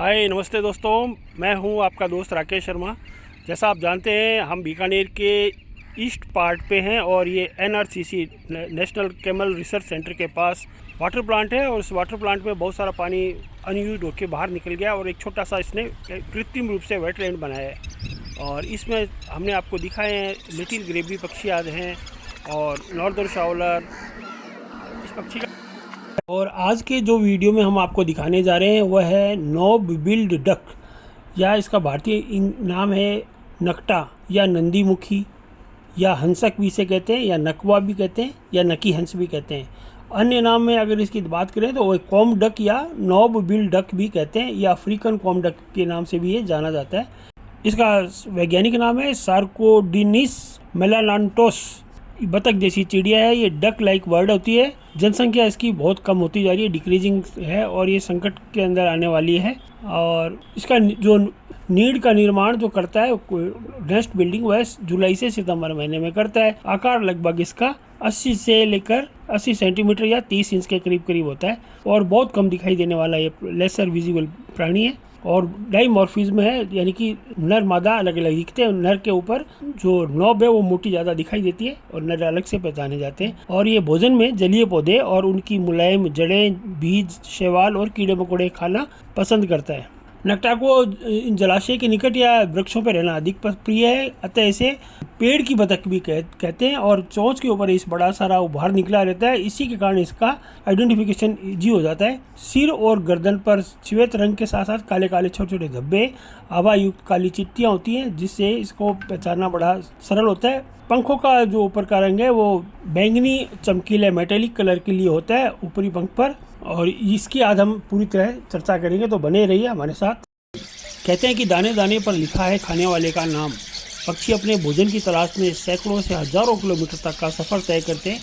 हाय नमस्ते दोस्तों, मैं हूं आपका दोस्त राकेश शर्मा। जैसा आप जानते हैं हम बीकानेर के ईस्ट पार्ट पे हैं और ये NRCC national camel research centre के पास वाटर प्लांट है और इस वाटर प्लांट में बहुत सारा पानी अनयूज्ड होकर बाहर निकल गया और एक छोटा सा इसने कृत्रिम रूप से वेटलैंड बनाया है। और इसमें हमने आपको दिखाए हैं लिटिल ग्रेवी पक्षी आदि हैं और नॉर्दर्न शाउलर इस पक्षी का। और आज के जो वीडियो में हम आपको दिखाने जा रहे हैं वह है नॉब बिल्ड डक, या इसका भारतीय नाम है नकटा या नंदीमुखी या हंसक भी इसे कहते हैं, या नकवा भी कहते हैं, या नकी हंस भी कहते हैं। अन्य नाम में अगर इसकी बात करें तो वह कॉम डक या नॉब बिल्ड डक भी कहते हैं, या अफ्रीकन कॉम डक के नाम से भी ये जाना जाता है। इसका वैज्ञानिक नाम है सार्कोडिनिस मेलानांटोस। बतख जैसी चिड़िया है, ये डक लाइक बर्ड होती है। जनसंख्या इसकी बहुत कम होती जा रही है, डिक्रीजिंग है और ये संकट के अंदर आने वाली है। और इसका जो नीड का निर्माण जो करता है नेस्ट बिल्डिंग वह जुलाई से सितंबर महीने में करता है। आकार लगभग इसका 80 से लेकर 80 सेंटीमीटर या 30 इंच के करीब करीब होता है और बहुत कम दिखाई देने वाला ये लेसर विजिबल प्राणी है। और डाइमॉर्फिज्म है, यानी कि नर मादा अलग अलग दिखते हैं। नर के ऊपर जो नॉब है वो मोटी ज़्यादा दिखाई देती है और नर अलग से पहचाने जाते हैं। और ये भोजन में जलीय पौधे और उनकी मुलायम जड़ें, बीज, शैवाल और कीड़े मकोड़े खाना पसंद करता है। नकटा को इन जलाशय के निकट या वृक्षों पर रहना अधिक प्रिय है, अतः इसे पेड़ की बतख भी कहते हैं। और चोंच के ऊपर इस बड़ा सारा उभार निकला रहता है, इसी के कारण इसका आइडेंटिफिकेशन इजी हो जाता है। सिर और गर्दन पर श्वेत रंग के साथ साथ काले काले छोटे छोटे धब्बे, आभा युक्त काली चिट्टियाँ होती हैं, जिससे इसको पहचानना बड़ा सरल होता है। पंखों का जो ऊपर का रंग है वो बैंगनी चमकीले मेटेलिक कलर के लिए होता है ऊपरी पंख पर, और इसकी आज हम पूरी तरह चर्चा करेंगे, तो बने रहिए हमारे साथ। कहते हैं कि दाने दाने पर लिखा है खाने वाले का नाम। पक्षी अपने भोजन की तलाश में सैकड़ों से हजारों किलोमीटर तक का सफ़र तय करते हैं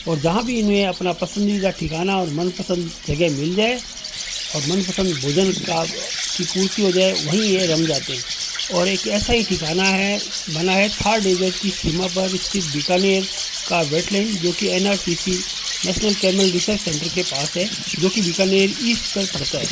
और जहाँ भी इन्हें अपना पसंदीदा ठिकाना और मनपसंद जगह मिल जाए और मनपसंद भोजन की पूर्ति हो जाए वहीं ये रम जाते हैं। और एक ऐसा ही ठिकाना बना है थार डेजर्ट की सीमा पर स्थित बीकानेर का वेटलैंड, जो कि NRCC national camel research centre के पास है, जो कि बीकानेर ईस्ट पर पड़ता है।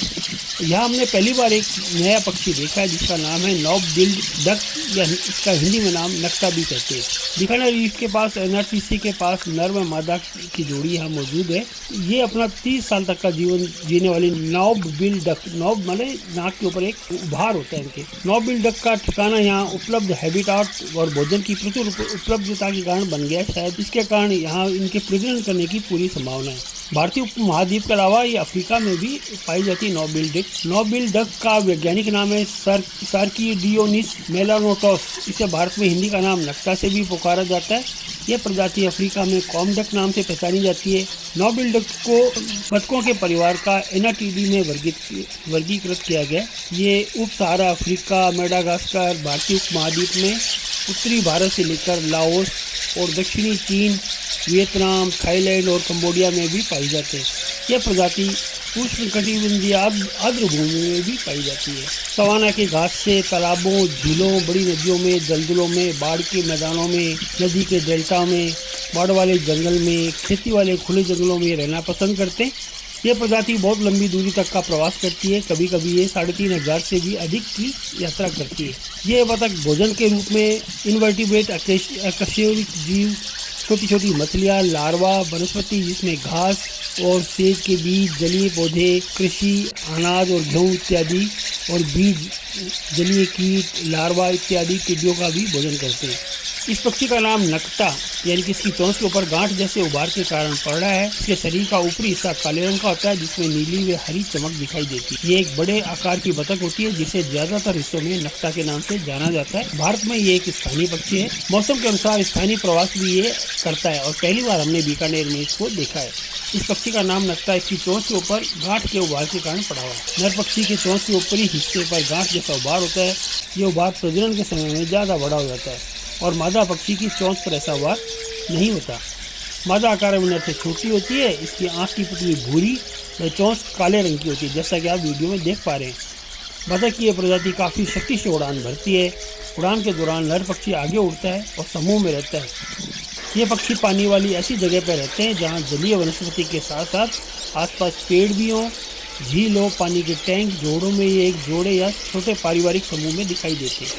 यहाँ हमने पहली बार एक नया पक्षी देखा है जिसका नाम है नॉब बिल्ड डक, या इसका हिंदी में नाम नकटा भी कहते हैं। बीकानेर ईस्ट के पास एनआरसीसी के पास नर व मादा की जोड़ी यहाँ मौजूद है। ये अपना 30 साल तक का जीवन जीने वाली नॉब बिल्ड डक, नॉब माने नाक के ऊपर एक उभार होता है इनके। नॉब बिल्ड डक का ठिकाना यहाँ उपलब्ध हैबिटाट और भोजन की प्रचुर उपलब्धता के कारण बन गया है। शायद इसके कारण यहाँ इनके प्रजनन करने की पूरी संभावना है। भारतीय उपमहाद्वीप के अलावा ये अफ्रीका में भी पाई जाती है knob billed duck. Knob billed duck का वैज्ञानिक नाम है सार्कोडिनिस मेलानांटोस। इसे भारत में हिंदी का नाम नकटा से भी पुकारा जाता है। यह प्रजाति अफ्रीका में कॉम डक नाम से पहचानी जाती है। नॉब बिल्ड डक को बतखों के परिवार का एनाटीडी में वर्गीकृत किया गया। ये उप सहारा अफ्रीका, मेडागास्कर, भारतीय उपमहाद्वीप में उत्तरी भारत से लेकर लाओस और दक्षिणी चीन, वियतनाम, थाईलैंड और कंबोडिया में भी पाई जाते हैं। यह प्रजाति उष्णकटिबंधीय आर्द्र भूमि में भी पाई जाती है। सवाना के घास से तालाबों, झीलों, बड़ी नदियों में, दलदलों में, बाढ़ के मैदानों में, नदी के डेल्टा में, बाढ़ वाले जंगल में, खेती वाले खुले जंगलों में रहना पसंद करते हैं। यह प्रजाति बहुत लंबी दूरी तक का प्रवास करती है, कभी कभी ये 3500 से भी अधिक की यात्रा करती है। ये बतख भोजन के रूप में इनवर्टिब्रेट अकशेरुकी जीव, छोटी छोटी मछलियाँ, लार्वा, वनस्पति जिसमें घास और सेब के बीज, जलीय पौधे, कृषि, अनाज और गेहूँ इत्यादि और बीज, जलीय कीट, लार्वा इत्यादि टिड्डियों का भी भोजन करते हैं। इस पक्षी का नाम नकटा, यानी कि इसकी चोंच के ऊपर गांठ जैसे उभार के कारण पड़ रहा है। इसके शरीर का ऊपरी हिस्सा काले रंग का होता है जिसमें नीली व हरी चमक दिखाई देती है। ये एक बड़े आकार की बतख होती है जिसे ज्यादातर हिस्सों में नकटा के नाम से जाना जाता है। भारत में ये एक स्थानीय पक्षी है। मौसम के अनुसार स्थानीय प्रवास भी ये करता है और पहली बार हमने बीकानेर में इसको देखा है। इस पक्षी का नाम नकटा इसकी चोंच के ऊपर गांठ के उभार के कारण पड़ा हुआ है। नर पक्षी के चोंच के ऊपरी हिस्से पर गांठ जैसा उभार होता है। ये उभार प्रजनन के समय में ज़्यादा बड़ा हो जाता है और मादा पक्षी की चोंच पर ऐसा उभार नहीं होता। मादा आकार में नर से छोटी होती है। इसकी आँख की पुतली भूरी व चोंच काले रंग की होती है, जैसा कि आप वीडियो में देख पा रहे हैं। बतख की यह प्रजाति काफ़ी शक्ति से उड़ान भरती है। उड़ान के दौरान नर पक्षी आगे उड़ता है और समूह में रहता है। ये पक्षी पानी वाली ऐसी जगह पर रहते हैं जहाँ जलीय वनस्पति के साथ साथ आसपास पेड़ भी हों झील हो, पानी के टैंक, जोड़ों में ये एक जोड़े या छोटे पारिवारिक समूह में दिखाई देते हैं।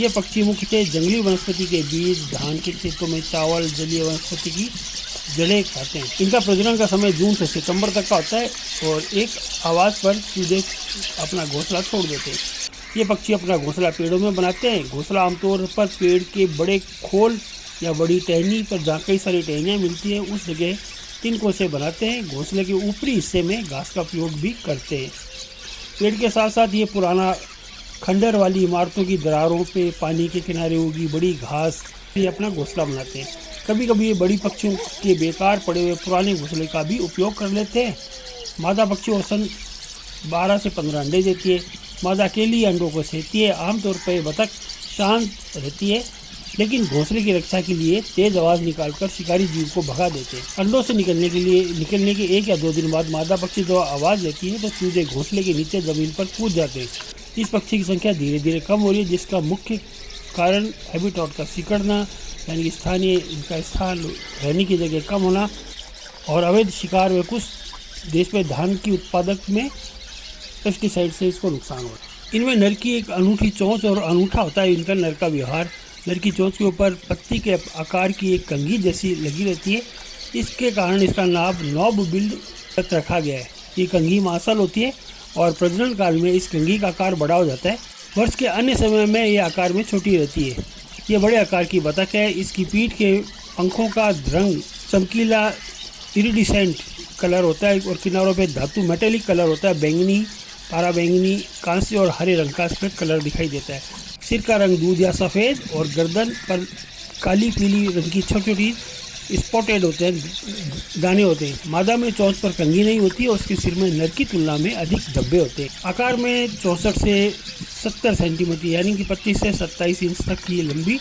ये पक्षी मुख्यतः जंगली वनस्पति के बीज, धान के खेतों में चावल, जलीय वनस्पति की जड़ें खाते हैं। इनका प्रजनन का समय जून से सितंबर तक का होता है और एक आवाज़ पर चूजे अपना घोंसला छोड़ देते हैं। ये पक्षी अपना घोंसला पेड़ों में बनाते हैं। घोंसला आमतौर पर पेड़ के बड़े खोल या बड़ी टहनी पर जहाँ कई सारी टहनियाँ मिलती हैं उस जगह तिनकों से बनाते हैं। घोंसले के ऊपरी हिस्से में घास का प्रयोग भी करते हैं। पेड़ के साथ साथ ये पुराना खंडर वाली इमारतों की दरारों पे, पानी के किनारे उगी बड़ी घास भी अपना घोंसला बनाते हैं। कभी कभी ये बड़ी पक्षियों के बेकार पड़े हुए पुराने घोंसले का भी उपयोग कर लेते हैं। मादा पक्षी औसतन 12 से 15 अंडे देती है। मादा अकेली अंडों को सेती है। आमतौर पर ये बतख शांत रहती है, लेकिन घोंसले की रक्षा के लिए तेज आवाज़ निकालकर शिकारी जीव को भगा देते हैं। अंडों से निकलने के 1 या 2 दिन बाद मादा पक्षी जब आवाज़ देती है तो चूजे घोंसले के नीचे ज़मीन पर कूद जाते हैं। इस पक्षी की संख्या धीरे धीरे कम हो रही है, जिसका मुख्य कारण हैबिटेट का सिकुड़ना, यानी कि इनका स्थान रहने की जगह कम होना और अवैध शिकार व कुछ देश में धान की उत्पादक में पेस्टिसाइड से इसको नुकसान हो रहा है। इनमें नर की एक अनूठी चोंच और अनूठा होता है इनका नर का व्यवहार। नर की चोंच के ऊपर पत्ती के आकार की एक कंघी जैसी लगी रहती है। इसके कारण इसका नाम नॉब बिल्ड तक रखा गया है। ये कंघी मांसल होती है और प्रजनन काल में इस कंघी का आकार बड़ा हो जाता है। वर्ष के अन्य समय में ये आकार में छोटी रहती है। ये बड़े आकार की बतख है। इसकी पीठ के पंखों का रंग चमकीला इरिडिसेंट कलर होता है और किनारों पे धातु मेटेलिक कलर होता है। बैंगनी, पारा बैंगनी, कांस्य और हरे रंग का इसमें कलर दिखाई देता है। सिर का रंग दूध या सफ़ेद और गर्दन पर काली पीली रंग की छोटी छोटी स्पॉटेड होते हैं, दाने होते हैं। मादा में चोंच पर कंघी नहीं होती है और उसके सिर में नर की तुलना में अधिक धब्बे होते हैं। आकार में 64 से 70 सेंटीमीटर यानी कि 25 से 27 इंच तक की लंबी।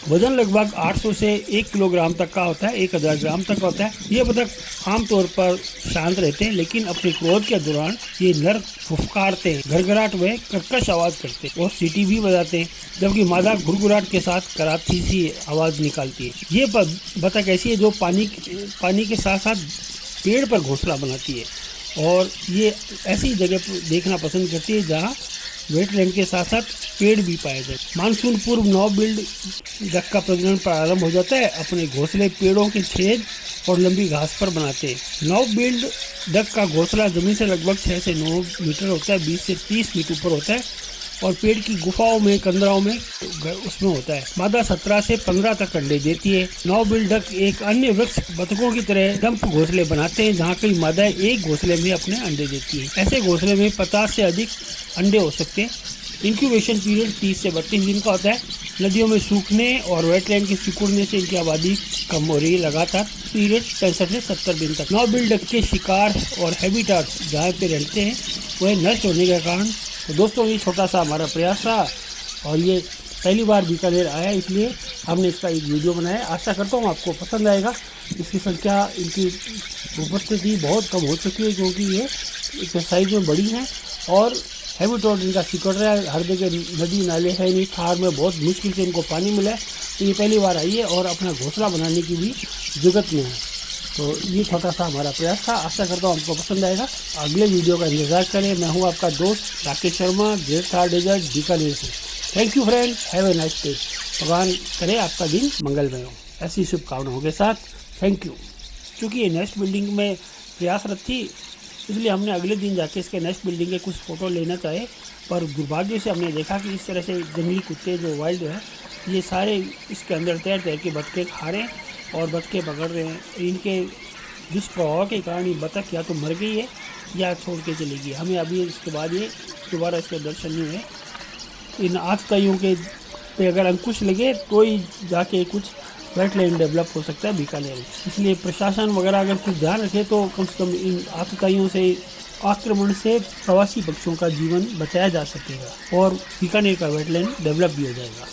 वजन लगभग 800 से 1 किलोग्राम तक का होता है, 1000 ग्राम तक का होता है। ये बतख आमतौर पर शांत रहते हैं, लेकिन अपने क्रोध के दौरान ये नर फुफकारते हैं, घरघराहट व कर्कश आवाज़ करते हैं और सीटी भी बजाते हैं, जबकि मादा घुरघुराहट के साथ कराती सी आवाज़ निकालती है। ये बतख ऐसी है जो पानी के साथ साथ पेड़ पर घोंसला बनाती है और ये ऐसी जगह पर देखना पसंद करती है जहाँ वेटलैंड के साथ साथ पेड़ भी पाए जाए। मानसून पूर्व नॉब बिल्ड डक का प्रजनन प्रारंभ हो जाता है। अपने घोंसले पेड़ों के छेद और लंबी घास पर बनाते हैं। नॉब बिल्ड डक का घोंसला जमीन से लगभग 6 से 9 मीटर होता है, 20 से 30 फीट ऊपर होता है और पेड़ की गुफाओं में, कंदराओं में उसमें होता है। मादा 17 से 15 तक अंडे देती है। नॉब बिल्ड डक एक अन्य वृक्ष बतखों की तरह डंप घोंसले बनाते हैं, जहाँ कई मादाएं एक घोंसले में अपने अंडे देती है। ऐसे घोंसले में 50 से अधिक अंडे हो सकते हैं। इंक्यूबेशन पीरियड 30 से 32 दिन का होता है। नदियों में सूखने और वेटलैंड के सिकुड़ने से इनकी आबादी कम हो रही है। लगातार पीरियड 65 से 70 दिन तक। नॉब बिल्ड डक के शिकार और हैबिटेट जहाँ पे रहते हैं वह नष्ट होने के कारण। तो दोस्तों, ये छोटा सा हमारा प्रयास था और ये पहली बार बीकानेर आया, इसलिए हमने इसका एक वीडियो बनाया। आशा करता हूँ आपको पसंद आएगा। इसकी संख्या, इनकी उपस्थिति बहुत कम हो चुकी है क्योंकि ये साइज में बड़ी हैं और हैबिटेट इनका सिकुड़ रहा है। हर जगह नदी नाले है नहीं, थार में बहुत मुश्किल से इनको पानी मिला है। तो ये पहली बार आई है और अपना घोंसला बनाने की भी जुगत में है। तो ये छोटा सा हमारा प्रयास था। आशा करता हूँ आपको पसंद आएगा। अगले वीडियो का इंतजार करें। मैं हूँ आपका दोस्त राकेश शर्मा, ग्रेट थार डेजर्ट बीकानेर से। Thank you friend, have a nice day. भगवान करे आपका दिन मंगलमय हो, ऐसी शुभकामनाओं के साथ। Thank you. क्योंकि ये नेक्स्ट बिल्डिंग में प्रयासरत थी, इसलिए हमने अगले दिन जाके इसके नेक्स्ट बिल्डिंग के कुछ फ़ोटो लेना चाहे, पर दुर्भाग्य से हमने देखा कि इस तरह से जंगली कुत्ते जो वाइल्ड है, ये सारे इसके अंदर तैर तैर के बतखे खा रहे हैं और बतखे पकड़ रहे हैं। इनके दुष्प्रभाव के कारण ये बतख या तो मर गई है या छोड़ के चली गई। हमें अभी इसके बाद ये दोबारा इसके दर्शन नहीं हुए। इन आतताइयों के पे अगर अंकुश लगे तो ही जाके कुछ वेटलैंड डेवलप हो सकता है बीकानेर में। इसलिए प्रशासन वगैरह अगर कुछ ध्यान रखे तो कम से कम इन आतताइयों से, आक्रमण से प्रवासी पक्षियों का जीवन बचाया जा सकेगा और बीकानेर का वेटलैंड डेवलप भी हो जाएगा।